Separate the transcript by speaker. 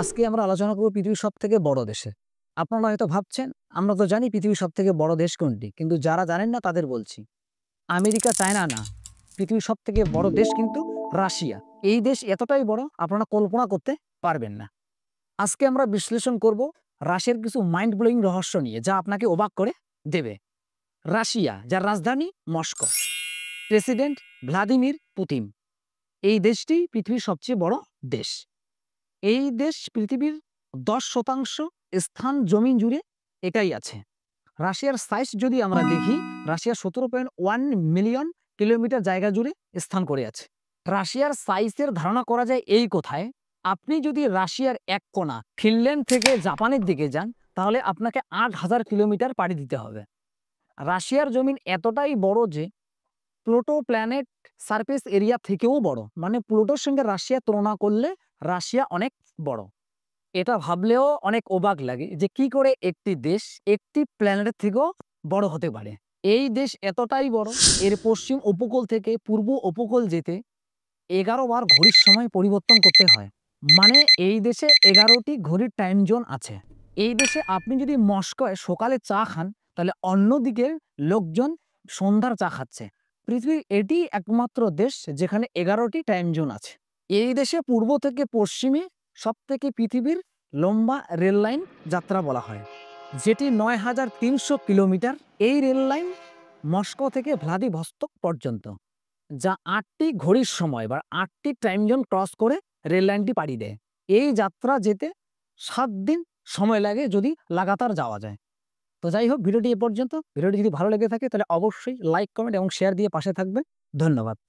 Speaker 1: আজকে আমরা আলোচনা করব পৃথিবীর সবথেকে বড় দেশে। আপনারা হয়তো ভাবছেন, আমরা তো জানি পৃথিবীর সবথেকে বড় দেশ কোনটি। কিন্তু যারা জানেন না তাদের বলছি। আমেরিকা, চায়না না। পৃথিবীর সবথেকে বড় দেশ কিন্তু রাশিয়া। এই দেশ এতটাই বড় আপনারা কল্পনা করতে পারবেন না। আজকে আমরা বিশ্লেষণ করব রাশিয়ার কিছু মাইন্ড ব্লোয়িং রহস্য নিয়ে, যা আপনাকে অবাক করে দেবে। রাশিয়া, যার রাজধানী মস্কো, প্রেসিডেন্ট ভ্লাদিমির পুতিন। এই দেশটি পৃথিবীর সবচেয়ে বড় দেশ। এই দেশ পৃথিবীর 10% স্থান জমিন জুড়ে একাই আছে। রাশিয়ার সাইজ যদি আমরা দেখি, রাশিয়া 17.1 মিলিয়ন কিলোমিটার জায়গা জুড়ে স্থান করে আছে। রাশিয়ার সাইজের ধারণা করা যায় এই কথায়, আপনি যদি রাশিয়ার এক কোণা ফিনল্যান্ড থেকে জাপানের দিকে যান, তাহলে আপনাকে 8,000 কিলোমিটার পাড়ি দিতে হবে। রাশিয়ার জমিন এতটাই বড় যে প্লুটো প্ল্যানেট সারফেস এরিয়া থেকেও বড়। মানে প্লুটোর সঙ্গে রাশিয়া তুলনা করলে রাশিয়া অনেক বড়। এটা ভাবলেও অনেক অবাক লাগে যে কি করে একটি দেশ একটি প্ল্যানেটের থেকেও বড় হতে পারে। এই দেশ এতটাই বড়, এর পশ্চিম উপকূল থেকে পূর্ব উপকূল যেতে 11 বার ঘড়ির সময় পরিবর্তন করতে হয়। মানে এই দেশে 11টি ঘড়ির টাইম জোন আছে। এই দেশে আপনি যদি মস্কোয় সকালে চা খান, তাহলে অন্যদিকের লোকজন সন্ধ্যার চা খাচ্ছে। পৃথিবীর এটি একমাত্র দেশ যেখানে 11টি টাইম জোন আছে। এই দেশে পূর্ব থেকে পশ্চিমে সবথেকে পৃথিবীর লম্বা রেল লাইন যাত্রা বলা হয়, যেটি 9,300 কিলোমিটার। এই রেল লাইন মস্কো থেকে ভ্লাদিভস্তক পর্যন্ত, যা 8টি ঘড়ির সময় বা 8টি টাইম জোন ক্রস করে রেল লাইনটি পাড়ি দেয়। এই যাত্রা যেতে 7 দিন সময় লাগে যদি লাগাতার যাওয়া যায়। তো যাই হোক, ভিডিওটি এ পর্যন্ত। ভিডিওটি যদি ভালো লেগে থাকে তাহলে অবশ্যই লাইক, কমেন্ট এবং শেয়ার দিয়ে পাশে থাকবে। ধন্যবাদ।